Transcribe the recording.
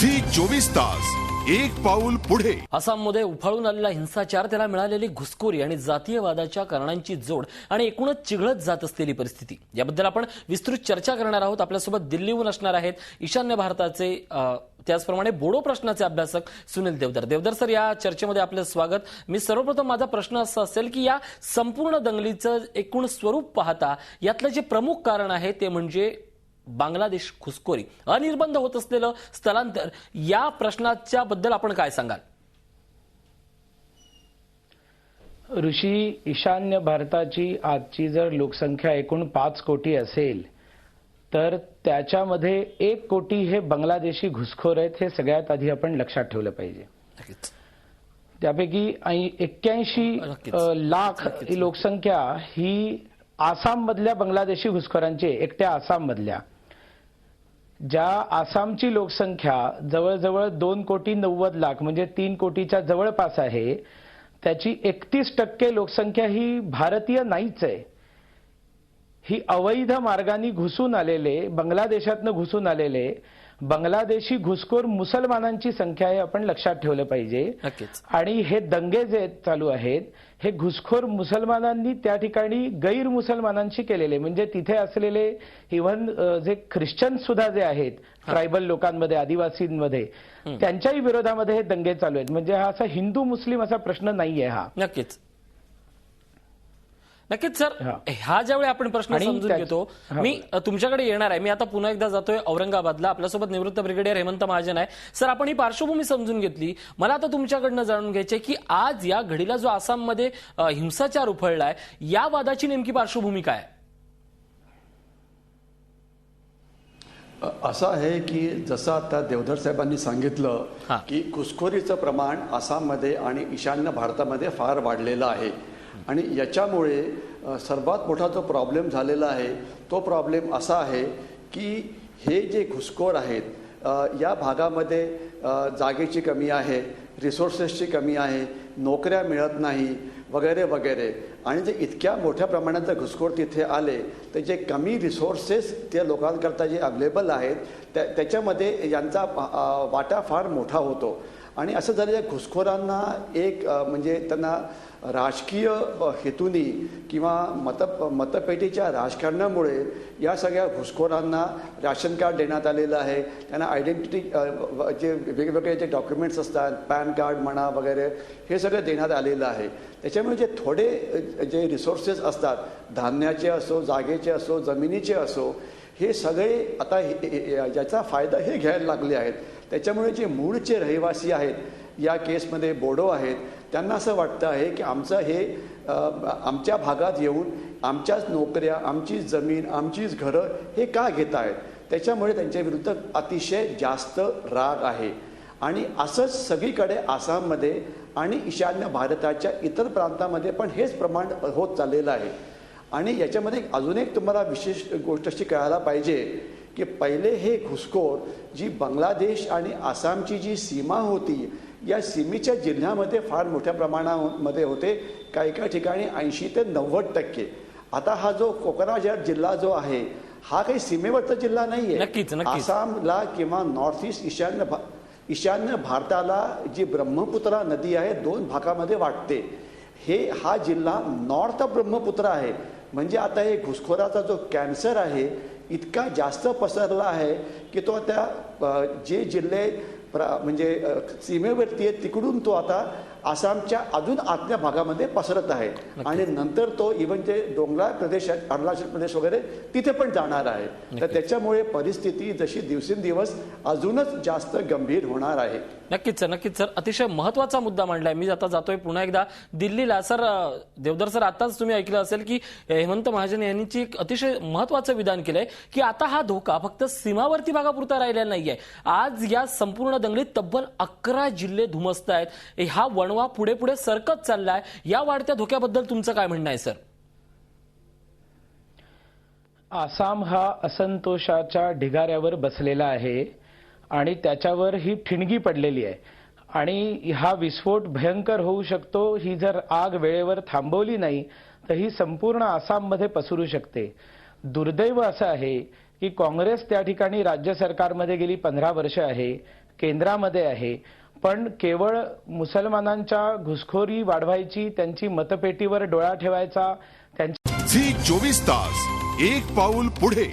Zee 24 तास एक पाऊल पुढे। आसाममध्ये उफाळून आलेला हिंसाचार, त्याला मिळालेली घुसखोरी आणि जातीयवादाच्या कारणांची जोड आणि एकूणच चिघळत जात असलेली परिस्थिती, याबद्दल आपण विस्तृत चर्चा करणार आहोत। आपल्यासोबत दिल्लीहून असणार आहेत ईशान्य भारताचे त्याचप्रमाणे बोडो प्रश्नाचे अभ्यासक सुनील देवधर। देवधर सर, या चर्चेमध्ये आपलं स्वागत। मी सर्वप्रथम माझा प्रश्न असा असेल की या संपूर्ण दंगलीचं एकूण स्वरूप पाहता यातलं जे प्रमुख कारण आहे ते म्हणजे बांगलादेश घुसखोरी, अनिर्बंध होत असलेलं स्थलांतर, या प्रश्नाच्या बद्दल आपण काय सांगाल? ऋषी, ईशान्य भारताची आजची जर लोकसंख्या एकूण 5 कोटी असेल तर त्याच्यामध्ये 1 कोटी हे बांगलादेशी घुसखोर आहेत, हे सगळ्यात आधी आपण लक्षात ठेवलं पाहिजे। त्यापैकी 81 लाख ही लोकसंख्या ही आसाम मधल्या बांगलादेशी घुसखोरांची, एकट्या आसाम मधल्या। ज्या आसामची लोकसंख्या जवळजवळ 2,90,00,000 म्हणजे 3 कोटीच्या जवळपास आहे, त्याची 31% लोकसंख्या ही भारतीय नाहीच आहे। ही अवैध मार्गाने घुसून आलेले, बांगलादेशातनं घुसून आलेले बांगलादेशी घुसखोर मुसलमानांची संख्या आहे, आपण लक्षात ठेवलं पाहिजे। आणि हे दंगे जे चालू आहेत हे घुसखोर मुसलमानांनी त्या ठिकाणी गैर मुसलमानांशी केलेले, म्हणजे तिथे असलेले इव्हन जे ख्रिश्चन सुद्धा जे आहेत ट्रायबल लोकांमध्ये, आदिवासींमध्ये, त्यांच्याही विरोधामध्ये हे दंगे चालू आहेत। म्हणजे हा असा हिंदू मुस्लिम असा प्रश्न नाहीये हा। नक्कीच सर, हा ज्यावेळी आपण प्रश्न समजून घेतो, मी तुमच्याकडे येणार आहे। मी आता पुन्हा एकदा जातोय औरंगाबादला। आपल्यासोबत निवृत्त ब्रिगेडियर हेमंत महाजन आहे। सर, आपण ही पार्श्वभूमी समजून घेतली, मला आता तुमच्याकडनं जाणून घ्यायचे की आज या घडीला जो आसाममध्ये हिंसाचार उफाळलाय, या वादाची नेमकी पार्श्वभूमी काय? असं आहे की जसं आता देवधर साहेबांनी सांगितलं की घुसखोरीचं प्रमाण आसाममध्ये आणि ईशान्य भारतामध्ये फार वाढलेलं आहे आणि याच्यामुळे सर्वात मोठा जो प्रॉब्लेम झालेला आहे तो प्रॉब्लेम असा आहे की हे जे घुसखोर आहेत या भागामध्ये जागेची कमी आहे, रिसोर्सेसची कमी आहे, नोकऱ्या मिळत नाही वगैरे वगैरे। आणि जे इतक्या मोठ्या प्रमाणात जर घुसखोर तिथे आले तर जे कमी रिसोर्सेस त्या लोकांकरता जे अवेलेबल आहेत त्याच्यामध्ये यांचा वाटा फार मोठा होतो। आणि असं झालेल्या घुसखोरांना एक म्हणजे त्यांना राजकीय हेतूनी किंवा मतपेटीच्या राजकारणामुळे या सगळ्या घुसखोरांना राशन कार्ड देण्यात आलेलं आहे, त्यांना आयडेंटिटी जे वेगवेगळे जे डॉक्युमेंट्स असतात, पॅन कार्ड म्हणा वगैरे, हे सगळं देण्यात आलेलं आहे। त्याच्यामुळे जे थोडे जे रिसोर्सेस असतात, धान्याचे असो, जागेचे असो, जमिनीचे असो, हे सगळे आता याचा फायदा हे घ्यायला लागले आहेत। त्याच्यामुळे जे मूळचे रहिवासी आहेत, या केसमध्ये बोडो आहेत, त्यांना असं वाटतं आहे की आमचं हे आमच्या भागात येऊन आमच्याच नोकऱ्या, आमची जमीन, आमचीच घरं हे का घेत आहेत, त्याच्यामुळे त्यांच्या विरुद्ध अतिशय जास्त राग आहे। आणि असंच सगळीकडे आसाममध्ये आणि ईशान्य भारताच्या इतर प्रांतामध्ये पण हेच प्रमाण होत चाललेलं आहे। आणि याच्यामध्ये अजून एक तुम्हाला विशेष गोष्ट अशी कळायला पाहिजे की पहिले हे घुसखोर जी बांगलादेश आणि आसामची जी सीमा होती, या सीमेच्या जिल्ह्यामध्ये फार मोठ्या प्रमाणामध्ये होते, काही ठिकाणी 80 ते 90%। आता हा जो कोकराझार जिल्हा जो आहे हा काही सीमेवरचा जिल्हा नाहीये। आसामला किंवा नॉर्थ ईस्ट ईशान्य भारताला जी ब्रह्मपुत्रा नदी आहे 2 भागामध्ये वाटते, हा जिल्हा नॉर्थ ब्रह्मपुत्रा आहे। म्हणजे आता हे घुसखोराचा जो कॅन्सर आहे इतका जास्त पसरला आहे की तो आता जे जिल्हे म्हणजे सीमेवरती आहे तिकडून तो आता आसामच्या अजून आतल्या भागामध्ये पसरत आहे आणि नंतर तो इव्हन जे डोंगराळ प्रदेश आहेत, अरुणाचल प्रदेश वगैरे, तिथे पण जाणार आहे। तर त्याच्यामुळे परिस्थिती जशी दिवसेंदिवस अजूनच जास्त गंभीर होणार आहे। नक्कीच सर, अतिशय महत्वाचा मुद्दा मांडलाय। मी आता जातोय पुन्हा एकदा दिल्लीला। सर, देवधर सर, आताच तुम्ही ऐकलं असेल की हेमंत महाजन यांनी एक अतिशय महत्वाचं विधान केलंय की आता हा धोका फक्त सीमावर्ती भागापुरता राहिलेला नाहीये। आज या संपूर्ण दंगलीत तब्बल 11 जिल्हे धुमसत आहेत। हा वणवा पुढे पुढे सरकत चाललाय। या वाढत्या धोक्याबद्दल तुमचं काय म्हणणं आहे सर? आसाम हा असंतोषाच्या ढिगाऱ्यावर बसलेला आहे आणि त्याच्यावर ही ठिणगी पडलेली आहे आणि हा विस्फोट भयंकर होऊ शकतो। ही जर आग वेळेवर थांबवली नाही तर ही संपूर्ण आसाममध्ये पसरू शकते। दुर्दैव असं आहे की काँग्रेस त्या ठिकाणी राज्य सरकारमध्ये गेली 15 वर्ष आहे, केंद्रामध्ये आहे. पण केवळ मुसलमानांच्या घुसखोरी वाढवायची, त्यांची मतपेटीवर डोळा ठेवायचा, त्यांची झी 24 तास एक पाऊल पुढे.